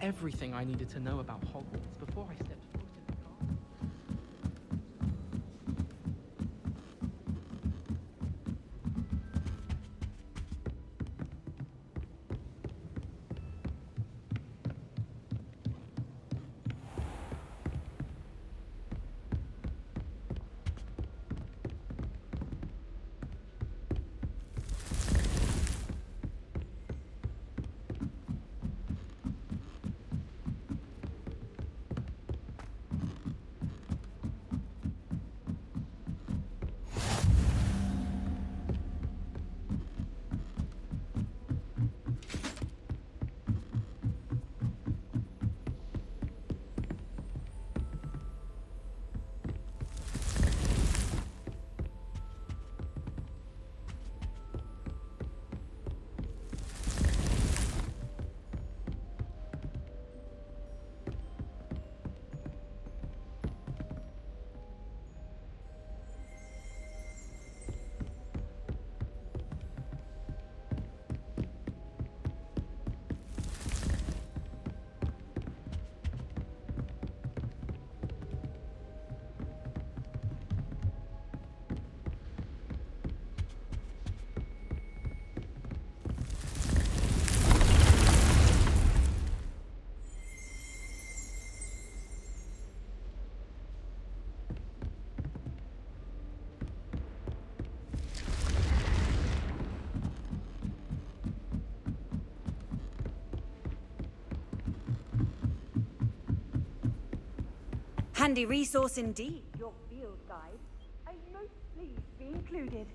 everything I needed to know about Hogwarts before I stepped foot in the castle. Handy resource indeed, your field guide. I'm most pleased to be included.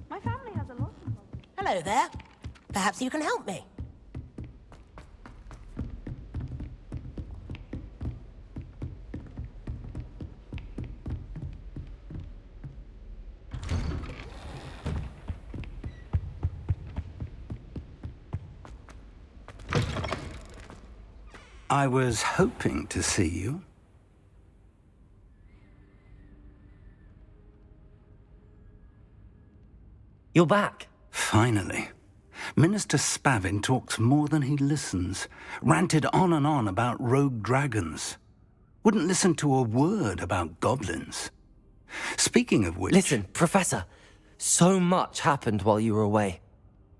My family has a lot of problems. Hello there. Perhaps you can help me. I was hoping to see you. You're back. Finally. Minister Spavin talks more than he listens. Ranted on and on about rogue dragons. Wouldn't listen to a word about goblins. Speaking of which... Listen, Professor. So much happened while you were away.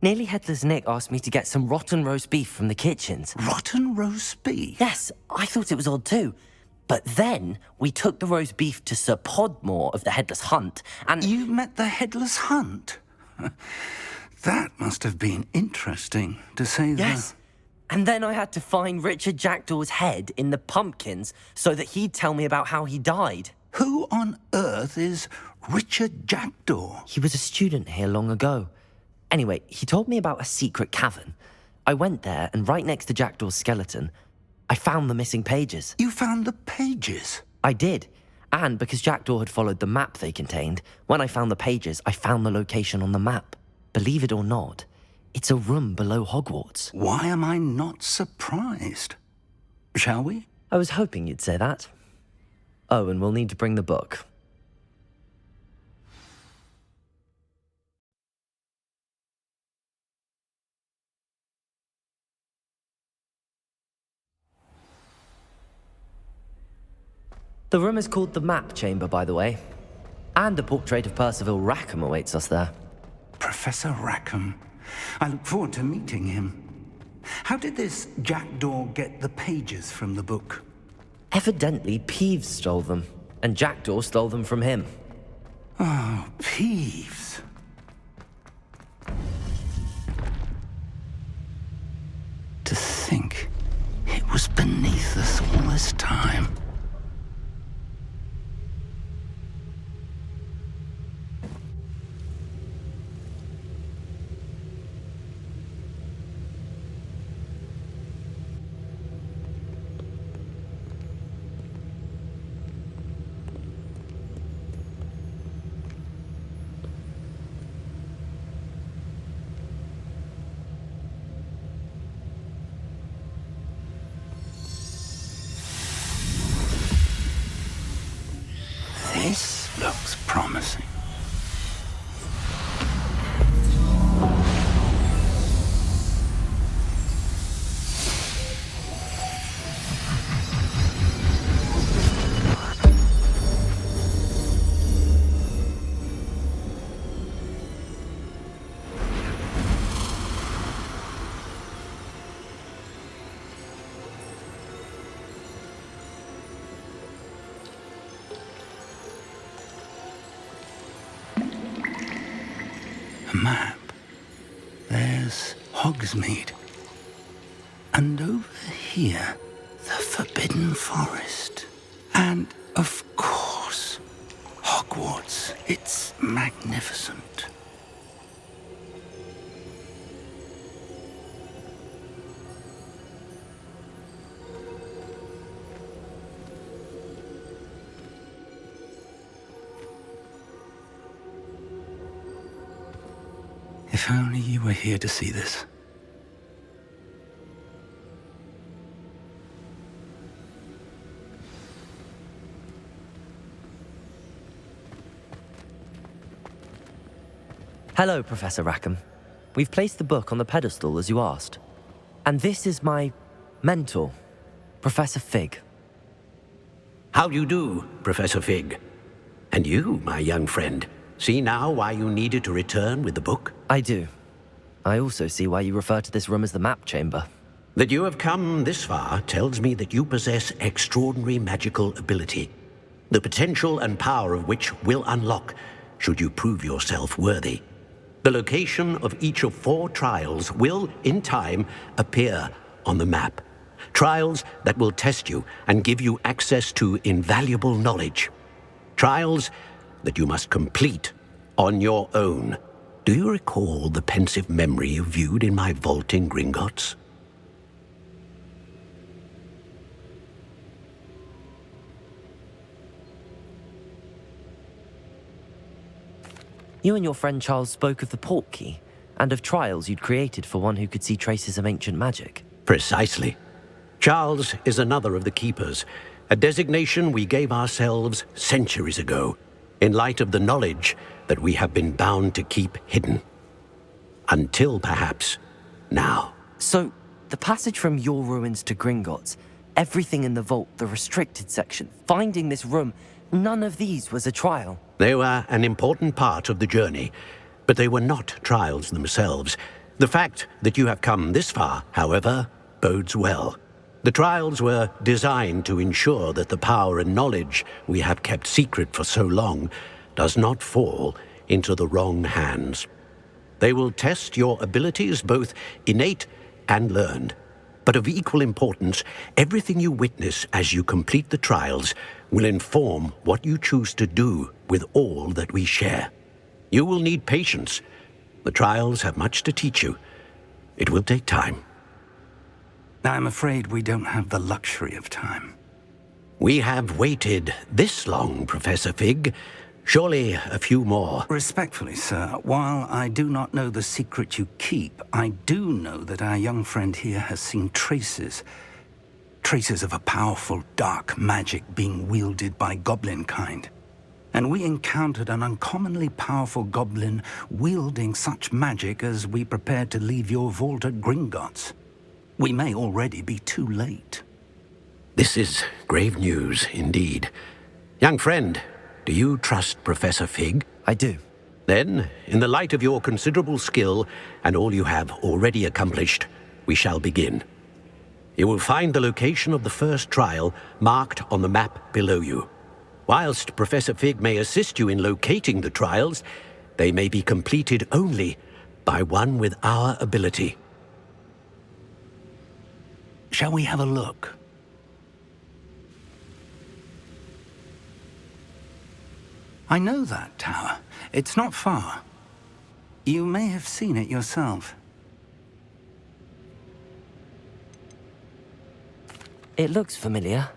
Nearly Headless Nick asked me to get some rotten roast beef from the kitchens. Rotten roast beef? Yes, I thought it was odd too. But then we took the roast beef to Sir Podmore of the Headless Hunt, and... You met the Headless Hunt? That must have been interesting, to say the... Yes. And then I had to find Richard Jackdaw's head in the pumpkins so that he'd tell me about how he died. Who on earth is Richard Jackdaw? He was a student here long ago. Anyway, he told me about a secret cavern. I went there, and right next to Jackdaw's skeleton, I found the missing pages. You found the pages? I did. And because Jackdaw had followed the map they contained, when I found the pages, I found the location on the map. Believe it or not, it's a room below Hogwarts. Why am I not surprised? Shall we? I was hoping you'd say that. Oh, and we'll need to bring the book. The room is called the Map Chamber, by the way. And a portrait of Percival Rackham awaits us there. Professor Rackham. I look forward to meeting him. How did this Jackdaw get the pages from the book? Evidently, Peeves stole them, and Jackdaw stole them from him. Oh, heaves. To think it was beneath us all this time. This looks promising. A map. There's Hogsmeade. And over here, the Forbidden Forest. And, of course, Hogwarts. It's magnificent. If only you were here to see this. Hello, Professor Rackham. We've placed the book on the pedestal as you asked. And this is my mentor, Professor Fig. How do you do, Professor Fig? And you, my young friend, see now why you needed to return with the book? I do. I also see why you refer to this room as the map chamber. That you have come this far tells me that you possess extraordinary magical ability, the potential and power of which will unlock should you prove yourself worthy. The location of each of 4 trials will, in time, appear on the map. Trials that will test you and give you access to invaluable knowledge. Trials that you must complete on your own. Do you recall the pensive memory you viewed in my vault in Gringotts? You and your friend Charles spoke of the portkey and of trials you'd created for one who could see traces of ancient magic. Precisely. Charles is another of the keepers, a designation we gave ourselves centuries ago, in light of the knowledge that we have been bound to keep hidden. Until, perhaps, now. So, the passage from your ruins to Gringotts, everything in the vault, the restricted section, finding this room, none of these was a trial. They were an important part of the journey, but they were not trials themselves. The fact that you have come this far, however, bodes well. The trials were designed to ensure that the power and knowledge we have kept secret for so long does not fall into the wrong hands. They will test your abilities, both innate and learned. But of equal importance, everything you witness as you complete the trials will inform what you choose to do with all that we share. You will need patience. The trials have much to teach you. It will take time. I'm afraid we don't have the luxury of time. We have waited this long, Professor Fig. Surely a few more. Respectfully, sir, while I do not know the secret you keep, I do know that our young friend here has seen traces of a powerful dark magic being wielded by goblin kind. And we encountered an uncommonly powerful goblin wielding such magic as we prepared to leave your vault at Gringotts. We may already be too late. This is grave news indeed. Young friend, do you trust Professor Fig? I do. Then, in the light of your considerable skill and all you have already accomplished, we shall begin. You will find the location of the first trial marked on the map below you. Whilst Professor Fig may assist you in locating the trials, they may be completed only by one with our ability. Shall we have a look? I know that tower. It's not far. You may have seen it yourself. It looks familiar.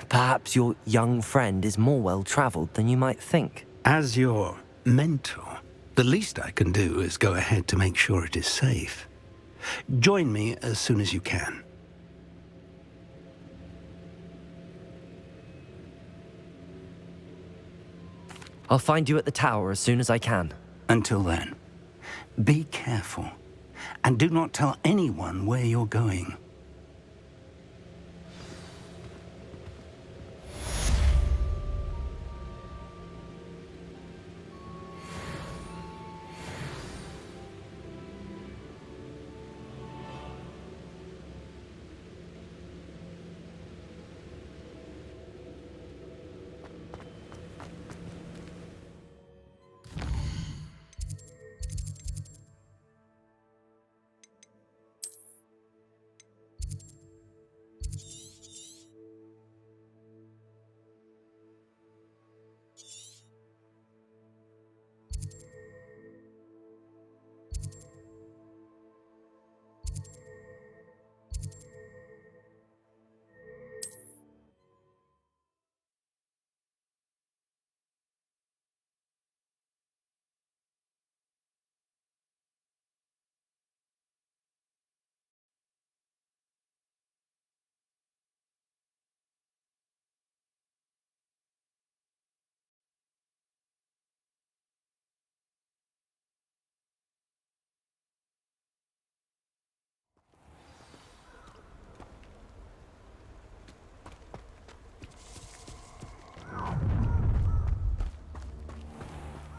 Perhaps your young friend is more well-traveled than you might think. As your mentor, the least I can do is go ahead to make sure it is safe. Join me as soon as you can. I'll find you at the tower as soon as I can. Until then, be careful, and do not tell anyone where you're going.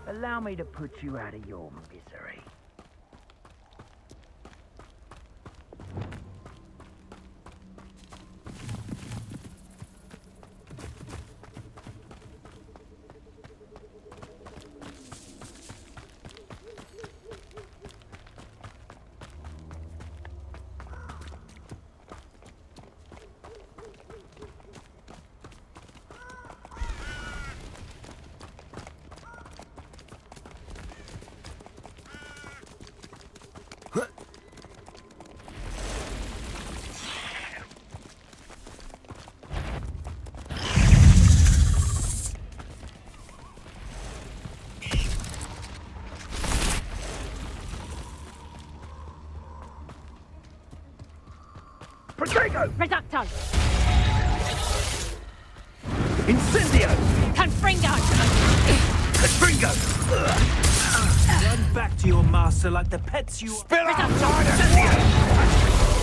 Allow me to put you out of your misery. Reducto! Incendio! Confringo! Confringo! Run back to your master like the pets you Spill outside! Incendio!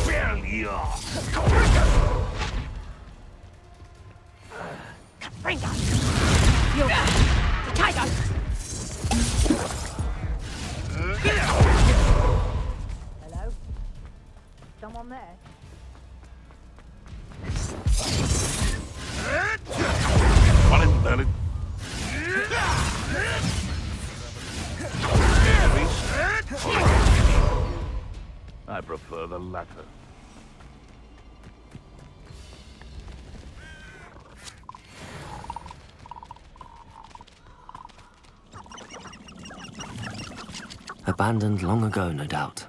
Failure! Confringo! Confringo! You... Potato! Hello? Someone there? I prefer the latter. Abandoned long ago, no doubt.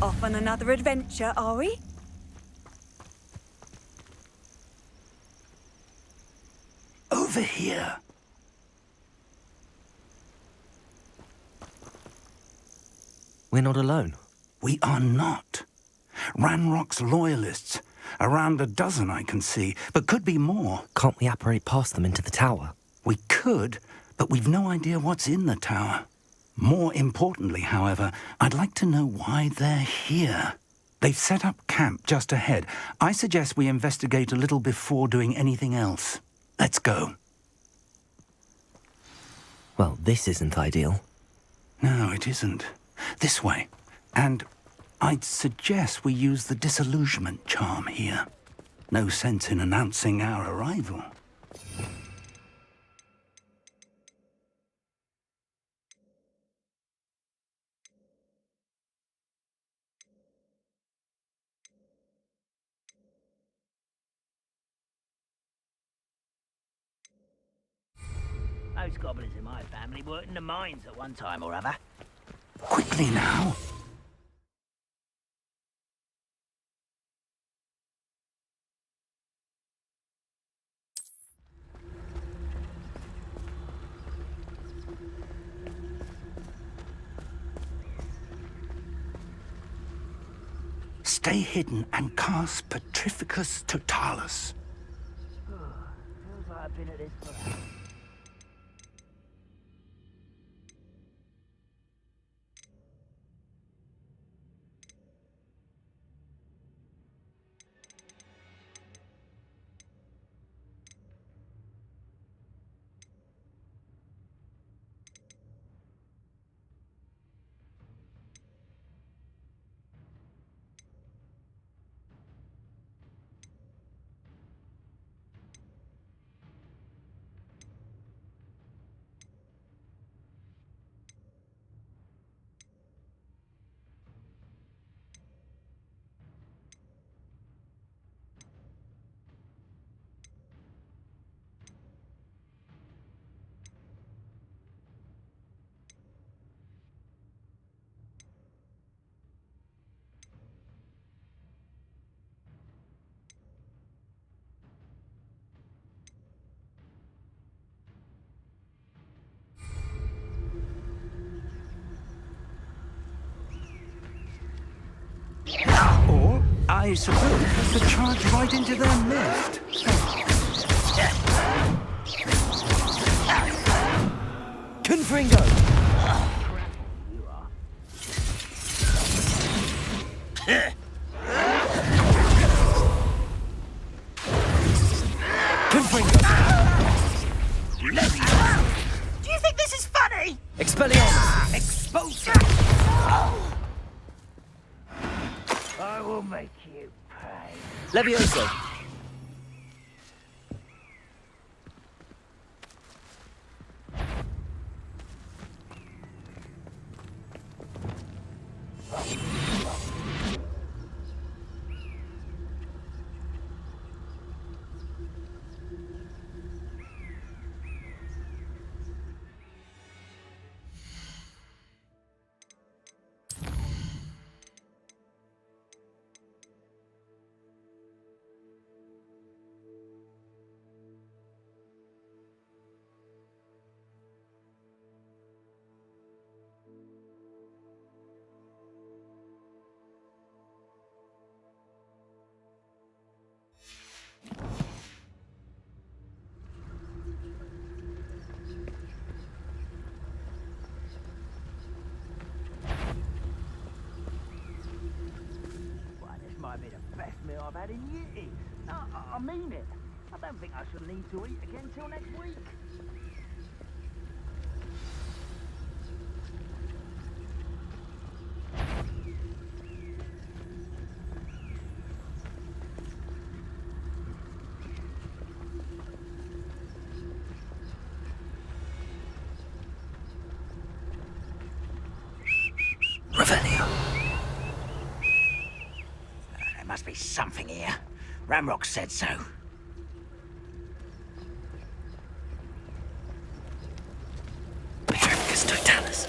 Off on another adventure, are we? Over here. We're not alone. We are not. Ranrock's loyalists. Around a dozen I can see, but could be more. Can't we apparate past them into the tower? We could, but we've no idea what's in the tower. More importantly, however, I'd like to know why they're here. They've set up camp just ahead. I suggest we investigate a little before doing anything else. Let's go. Well, this isn't ideal. No, it isn't. This way. And I'd suggest we use the disillusionment charm here. No sense in announcing our arrival. Those goblins in my family worked in the mines at one time or other. Quickly now. Stay hidden and cast Petrificus Totalis. Feels like I've been at this for hours. Or, I suppose, to charge right into their nest. Confringo! You are. Confringo! Do you think this is funny? Expelliarmus! Expulsion! I will make you pay. Levioso! Might be the best meal I've had in years. No, I mean it. I don't think I shall need to eat again till next week. Must be something here. Ramrock said so. Petrificus Totalis.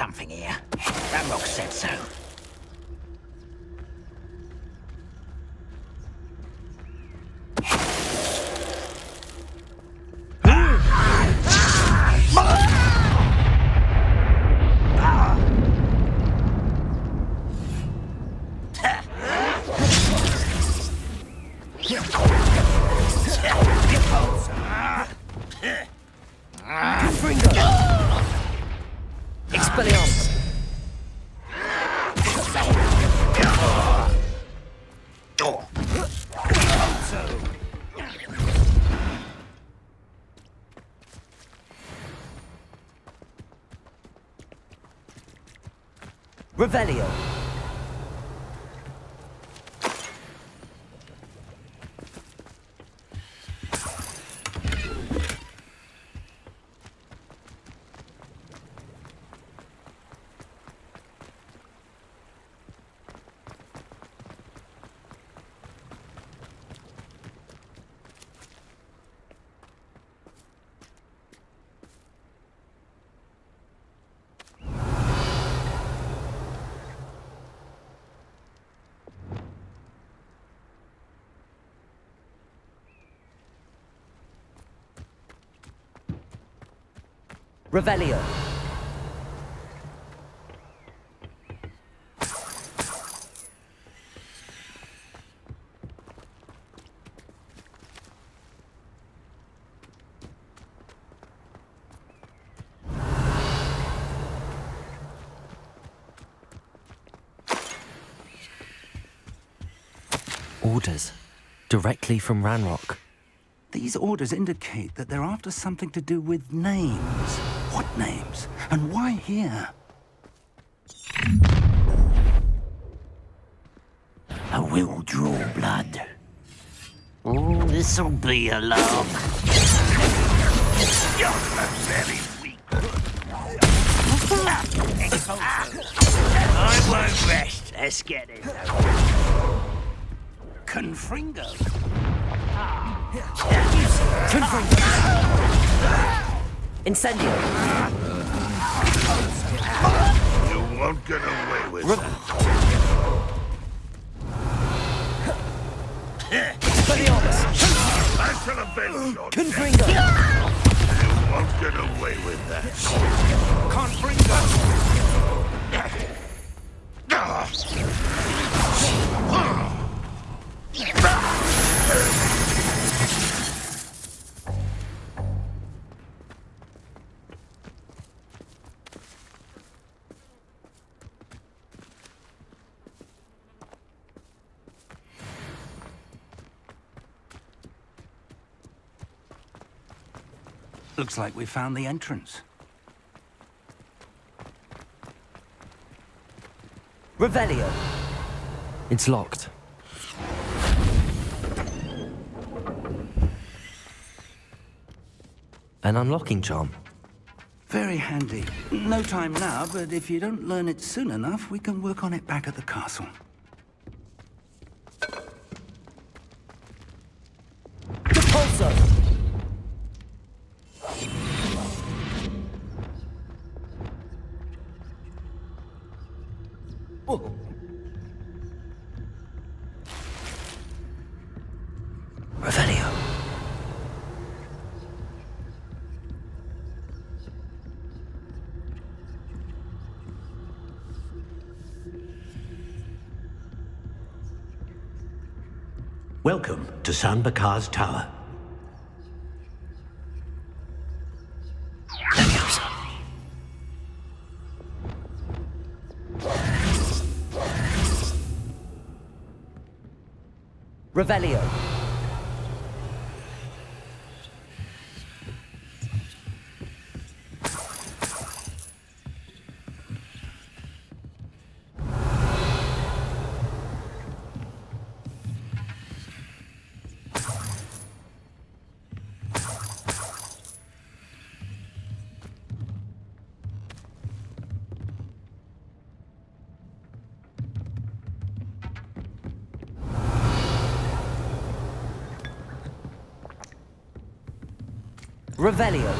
something here. Ramrock said so. Expelliarmus! Revelio! Revelio. Orders. Directly from Ranrock. These orders indicate that they're after something to do with names. What names? And why here? I will draw blood. Oh, this'll be a long. You're very weak. I won't rest. Let's get it. Confringo. Incendio. You won't get away with that. I shall avenge your Confringo. death. You won't get away with that. Confringo. Looks like we found the entrance. Revelio. It's locked. An unlocking charm. Very handy. No time now, but if you don't learn it soon enough, we can work on it back at the castle. Repulsor! Whoa. Revelio. Welcome to San Bakar's Tower. Revelio. Revelio.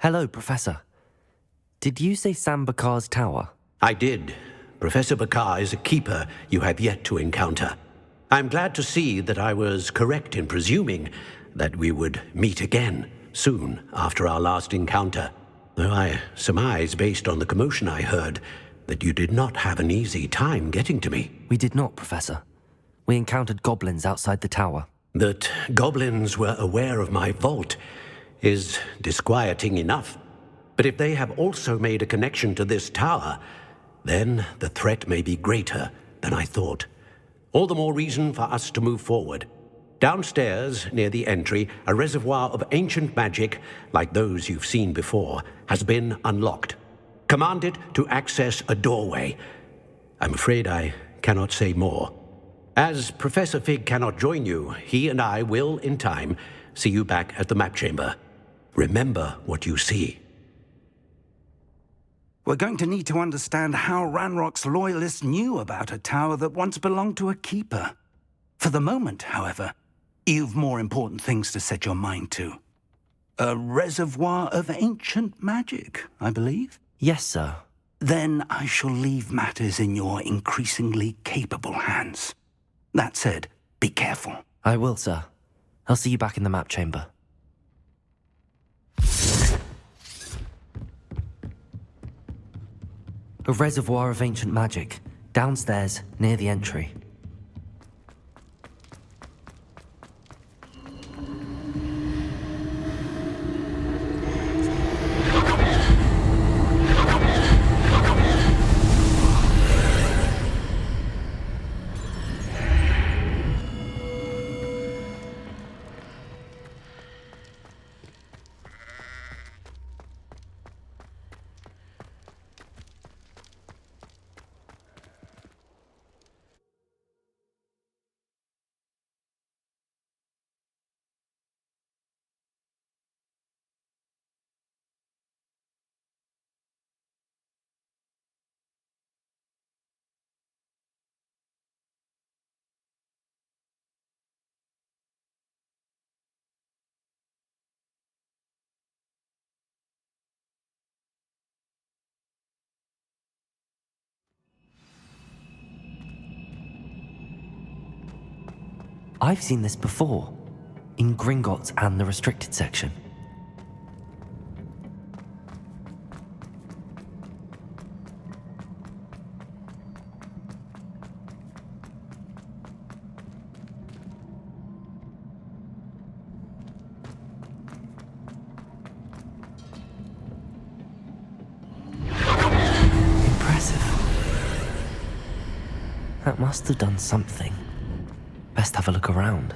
Hello, Professor. Did you say Sam Bakar's tower? I did. Professor Bakar is a keeper you have yet to encounter. I'm glad to see that I was correct in presuming that we would meet again soon after our last encounter, though I surmise, based on the commotion I heard, that you did not have an easy time getting to me. We did not, Professor. We encountered goblins outside the tower. That goblins were aware of my vault is disquieting enough. But if they have also made a connection to this tower, then the threat may be greater than I thought. All the more reason for us to move forward. Downstairs, near the entry, a reservoir of ancient magic, like those you've seen before, has been unlocked. Command it to access a doorway. I'm afraid I cannot say more. As Professor Fig cannot join you, he and I will, in time, see you back at the map chamber. Remember what you see. We're going to need to understand how Ranrock's loyalists knew about a tower that once belonged to a keeper. For the moment, however, you've more important things to set your mind to. A reservoir of ancient magic, I believe? Yes, sir. Then I shall leave matters in your increasingly capable hands. That said, be careful. I will, sir. I'll see you back in the map chamber. A reservoir of ancient magic, downstairs, near the entry. I've seen this before, in Gringotts and the restricted section. Impressive. That must have done something. Best have a look around.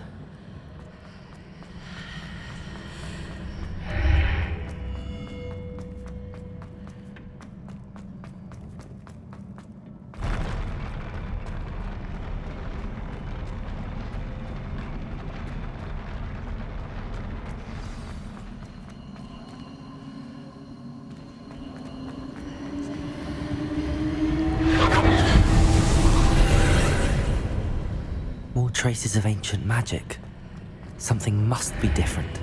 Traces of ancient magic. Something must be different.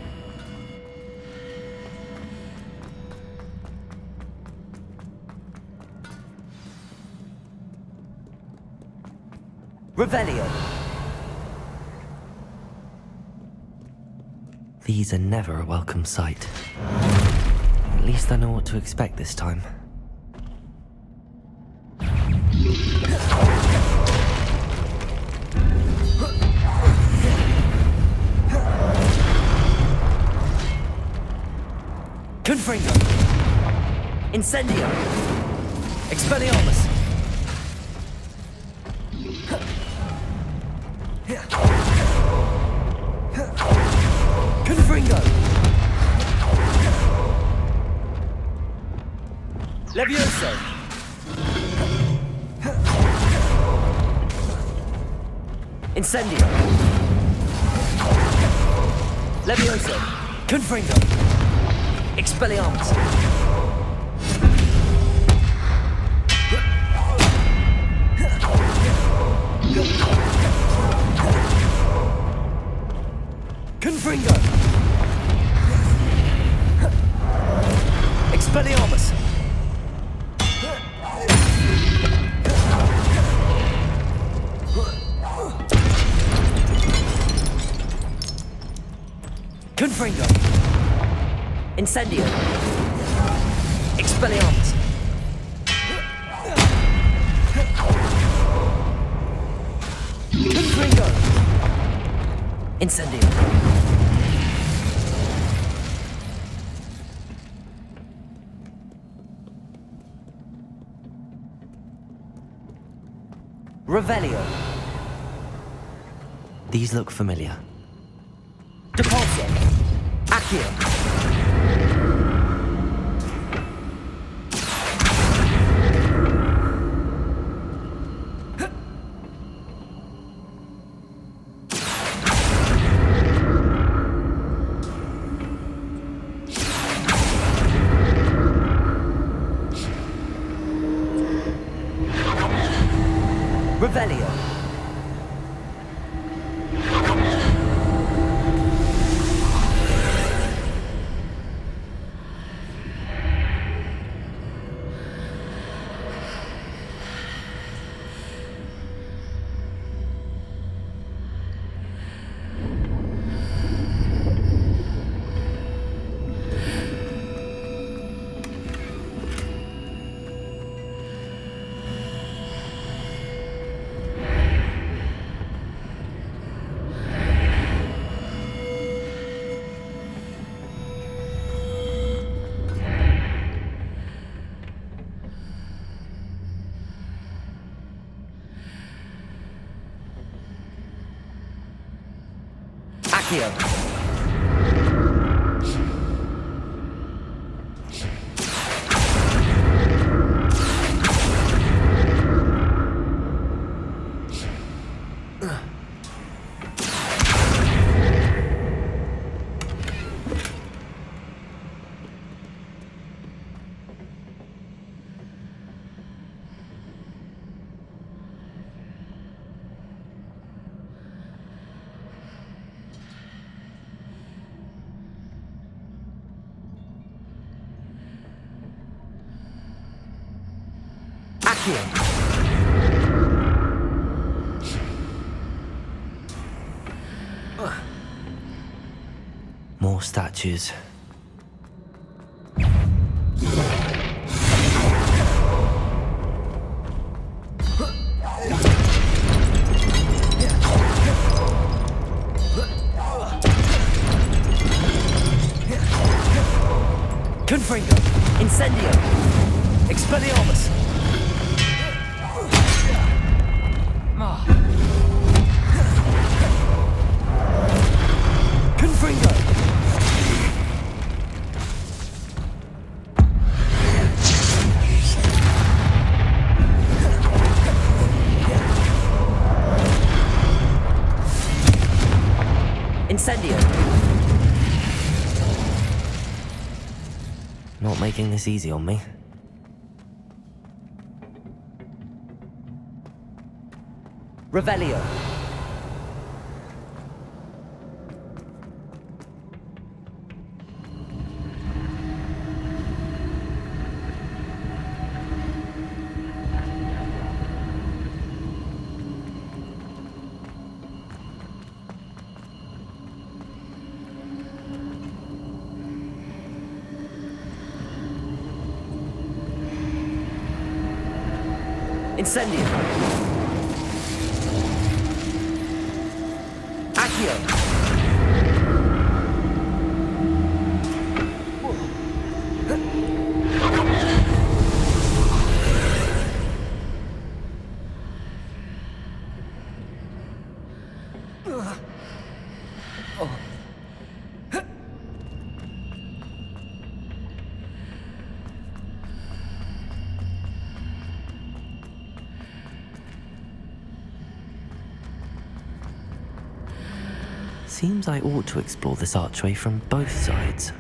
Revelio! These are never a welcome sight. At least I know what to expect this time. Confringo! Incendio! Expelliarmus! Confringo! Levioso! Incendio! Levioso! Confringo! Expelliarmus! Confringo! Expelliarmus! Confringo! Incendio! Expelliarmus! Confringo! Incendio! Revelio. These look familiar. Depulso. Accio. Revelio. Accio. More statues. Confringo! Incendio! Expelliarmus! Confringo! Incendio! Not making this easy on me. Revelio. Incendio. Accio. Seems I ought to explore this archway from both sides.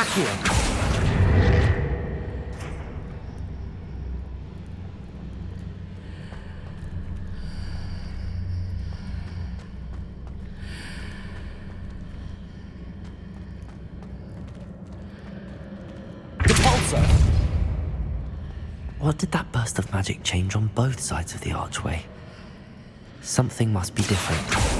Accio! What did that burst of magic change on both sides of the archway? Something must be different.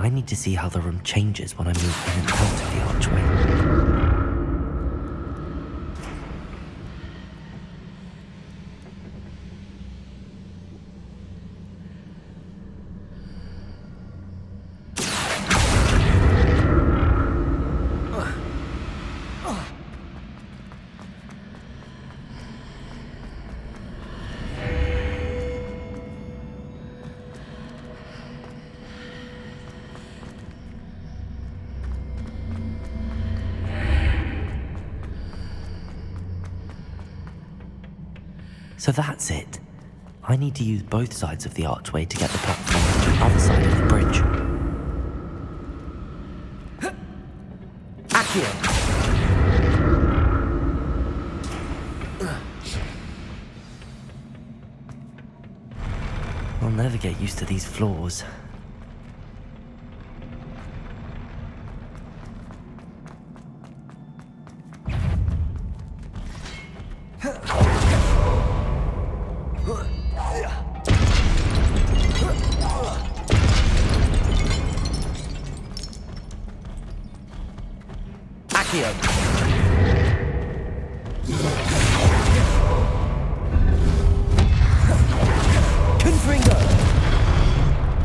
I need to see how the room changes when I move in and out of the archway. So that's it. I need to use both sides of the archway to get the platform to the other side of the bridge. Accio! I'll never get used to these floors.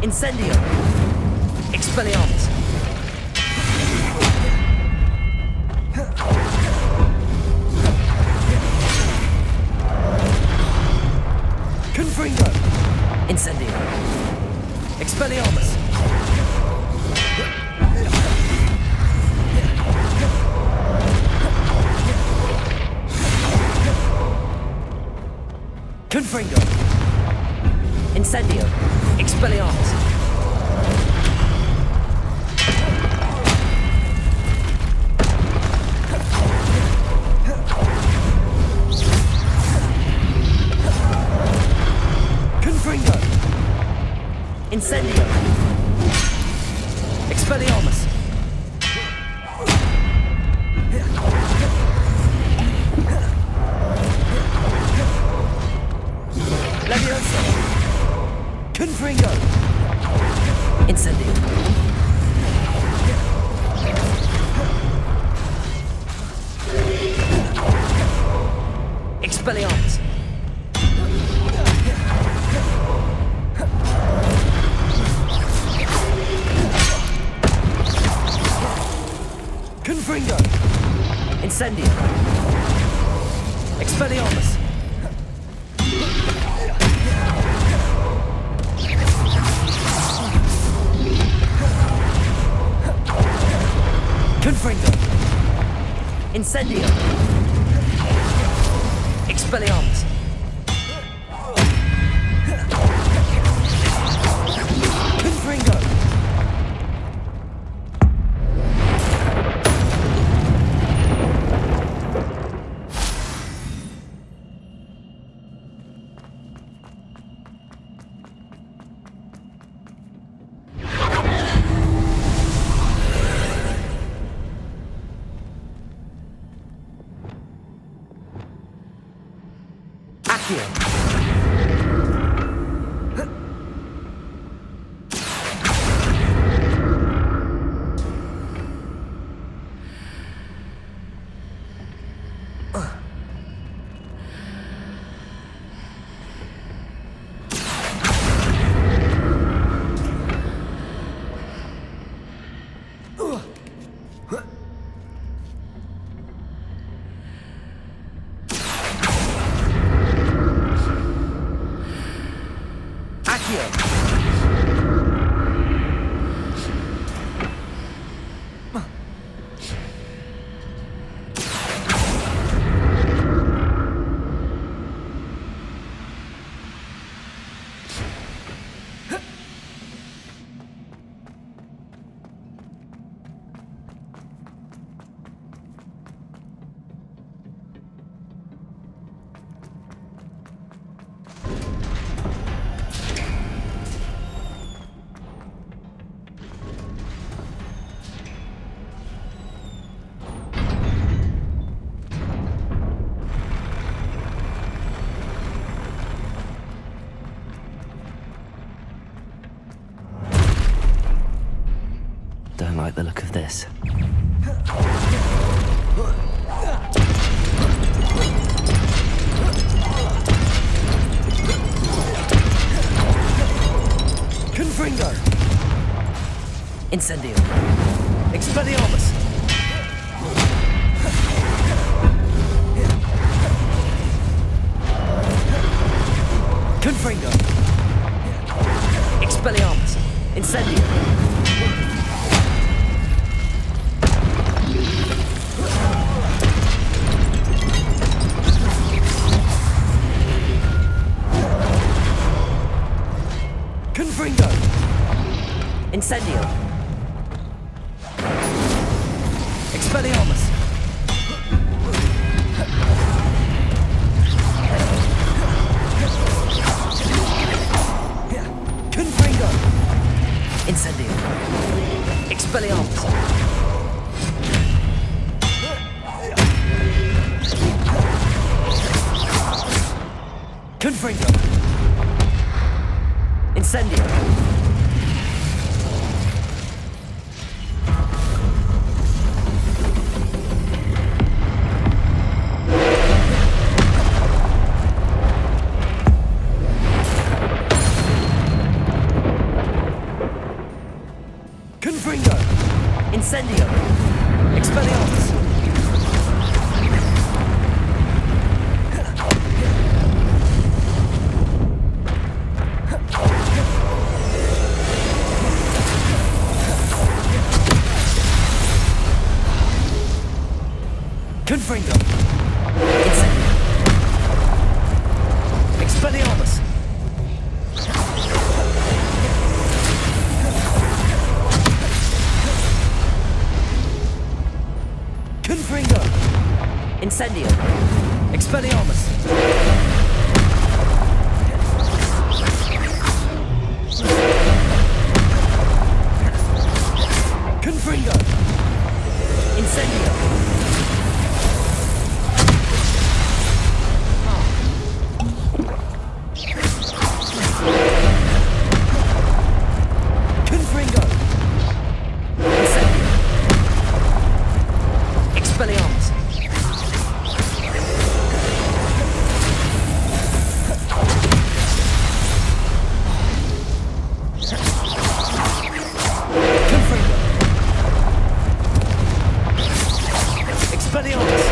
Incendio! Expelliarmus! Confringo! Incendio! Expelliarmus! Confringo! Incendio! Expelliarmus! Confringo! Incendio! Expelliarmus! Leviosa! Confringo! Incendio! Expelliarmus! Confringo! Incendio! Expelliarmus! Confringo! Incendio! Expelliarmus! Confringo! like the look of this. Confringo! Incendio! Expelliarmus! Confringo! Expelliarmus! Incendio! Confringo! Incendio! Expelliarmus! Confringo! Incendio! Expelliarmus! Confringo! Incendio! Confringo! Incendio! Expelliarmus! Confringo! Incendio! Expelliarmus! Confringo! Incendio! Expelliarmus! Confringo! Incendio! Confringo! Incendio! Expelliarmus! Confringo! Expelliarmus!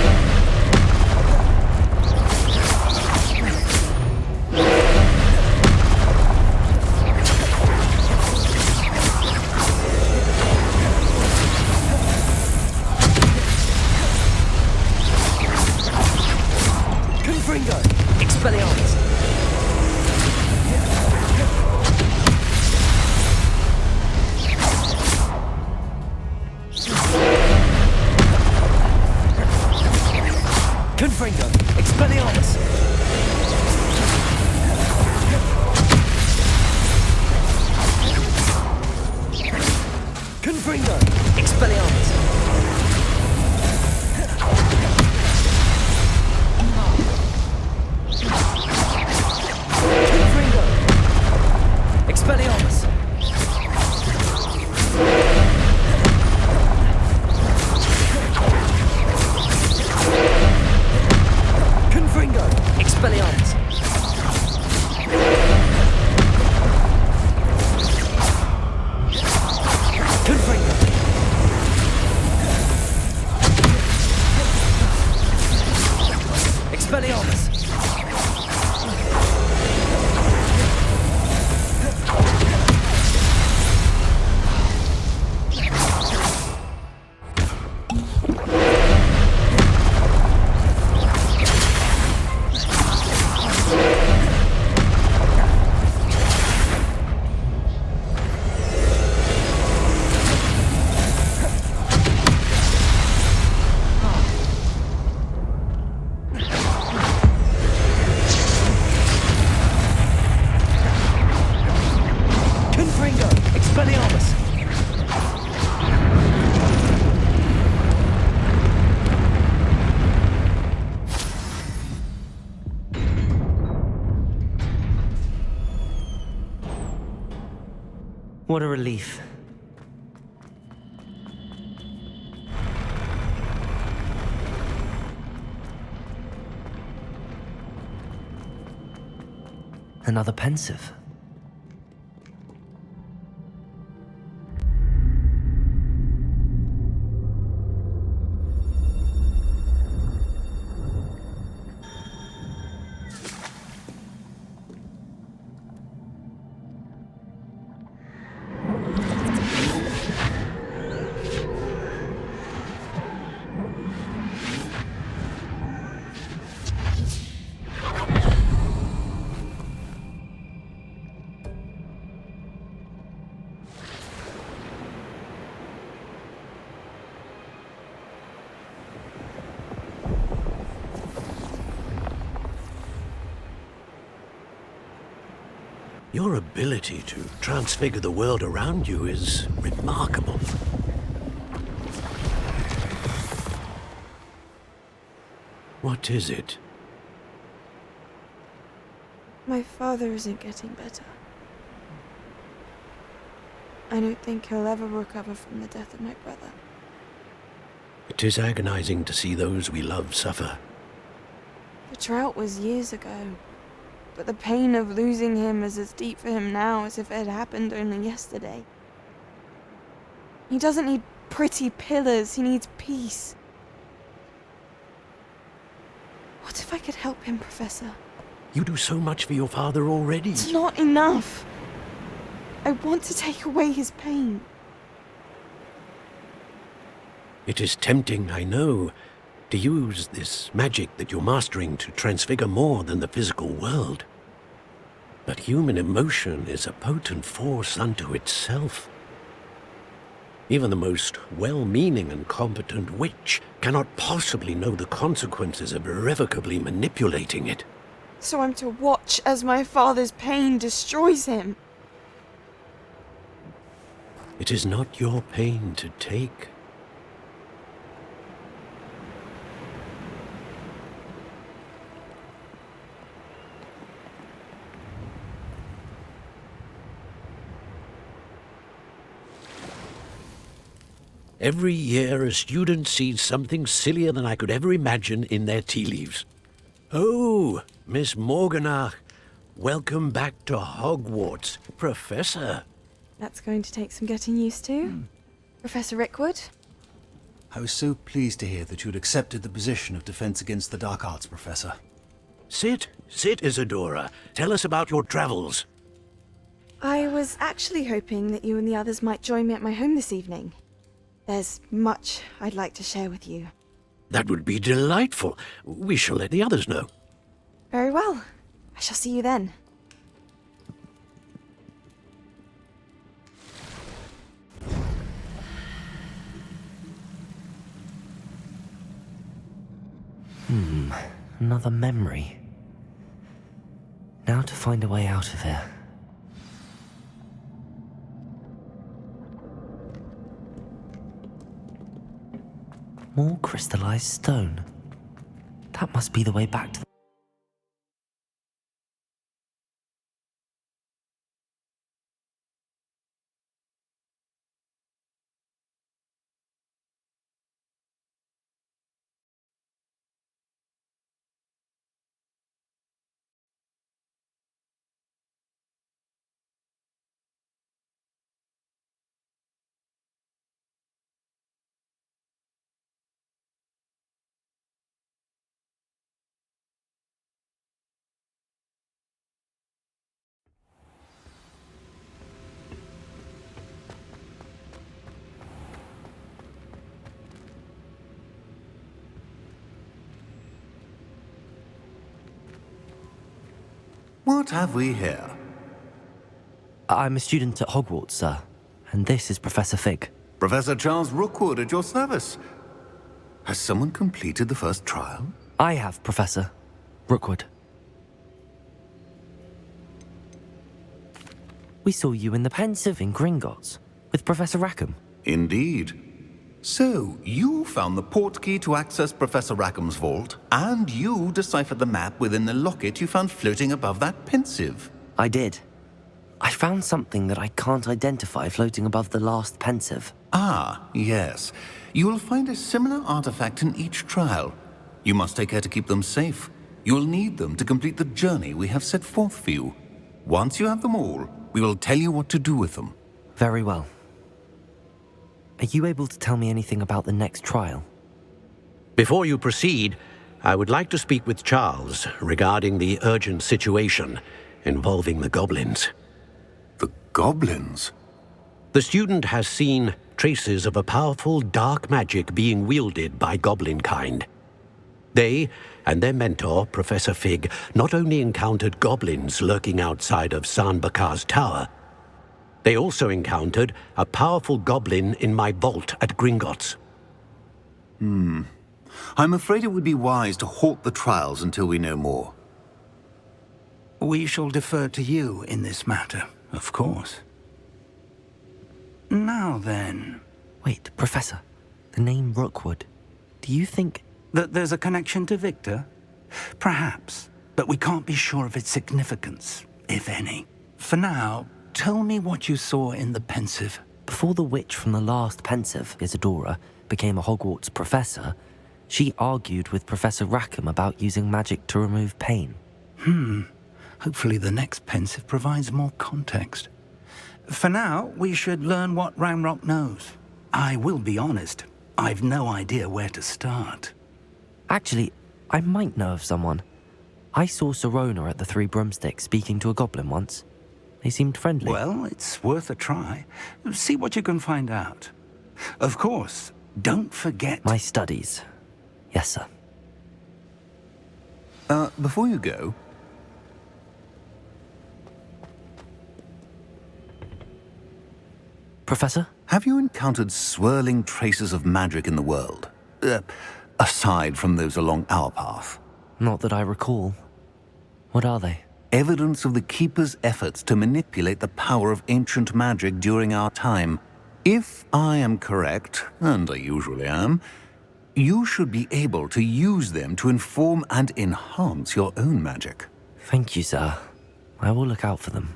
Confringo! Expelliarmus! Confringo! Expelliarmus! Confringo! Expelliarmus! Confringo! Expelliarmus! Confringo! Expelliarmus! Confringo! Expelliarmus! Confringo! Expelliarmus! What a relief. Another pensive. Your ability to transfigure the world around you is remarkable. What is it? My father isn't getting better. I don't think he'll ever recover from the death of my brother. It is agonizing to see those we love suffer. The drought was years ago, but the pain of losing him is as deep for him now as if it had happened only yesterday. He doesn't need pretty pillars, he needs peace. What if I could help him, Professor? You do so much for your father already. It's not enough. I want to take away his pain. It is tempting, I know, to use this magic that you're mastering to transfigure more than the physical world. But human emotion is a potent force unto itself. Even the most well-meaning and competent witch cannot possibly know the consequences of irrevocably manipulating it. So I'm to watch as my father's pain destroys him. It is not your pain to take. Every year, a student sees something sillier than I could ever imagine in their tea leaves. Oh, Miss Morganach, welcome back to Hogwarts, Professor. That's going to take some getting used to. Professor Rickwood? I was so pleased to hear that you had accepted the position of Defense Against the Dark Arts, Professor. Sit, Isadora. Tell us about your travels. I was actually hoping that you and the others might join me at my home this evening. There's much I'd like to share with you. That would be delightful. We shall let the others know. Very well. I shall see you then. Another memory. Now to find a way out of here. More crystallized stone. That must be the way back to the... What have we here? I'm a student at Hogwarts, sir. And this is Professor Fig. Professor Charles Rookwood at your service. Has someone completed the first trial? I have, Professor Rookwood. We saw you in the Pensive in Gringotts with Professor Rackham. Indeed. So, you found the portkey to access Professor Rackham's vault, and you deciphered the map within the locket you found floating above that Pensive. I did. I found something that I can't identify floating above the last Pensive. Ah, yes. You will find a similar artifact in each trial. You must take care to keep them safe. You will need them to complete the journey we have set forth for you. Once you have them all, we will tell you what to do with them. Very well. Are you able to tell me anything about the next trial? Before you proceed, I would like to speak with Charles regarding the urgent situation involving the goblins. The goblins? The student has seen traces of a powerful dark magic being wielded by goblin kind. They and their mentor, Professor Fig, not only encountered goblins lurking outside of San Bakar's tower, they also encountered a powerful goblin in my vault at Gringotts. I'm afraid it would be wise to halt the trials until we know more. We shall defer to you in this matter, of course. Now then... Wait, Professor. The name Rookwood. Do you think... that there's a connection to Victor? Perhaps, but we can't be sure of its significance, if any. For now, tell me what you saw in the Pensive. Before the witch from the last Pensive, Isadora, became a Hogwarts professor, she argued with Professor Rackham about using magic to remove pain. Hopefully the next Pensive provides more context. For now, we should learn what Ranrock knows. I will be honest, I've no idea where to start. Actually, I might know of someone. I saw Sirona at the Three Broomsticks speaking to a goblin once. They seemed friendly. Well, it's worth a try. See what you can find out. Of course, don't forget... My studies. Yes, sir. Before you go... Professor? Have you encountered swirling traces of magic in the world? Aside from those along our path? Not that I recall. What are they? Evidence of the Keeper's efforts to manipulate the power of ancient magic during our time. If I am correct, and I usually am, you should be able to use them to inform and enhance your own magic. Thank you, sir. I will look out for them.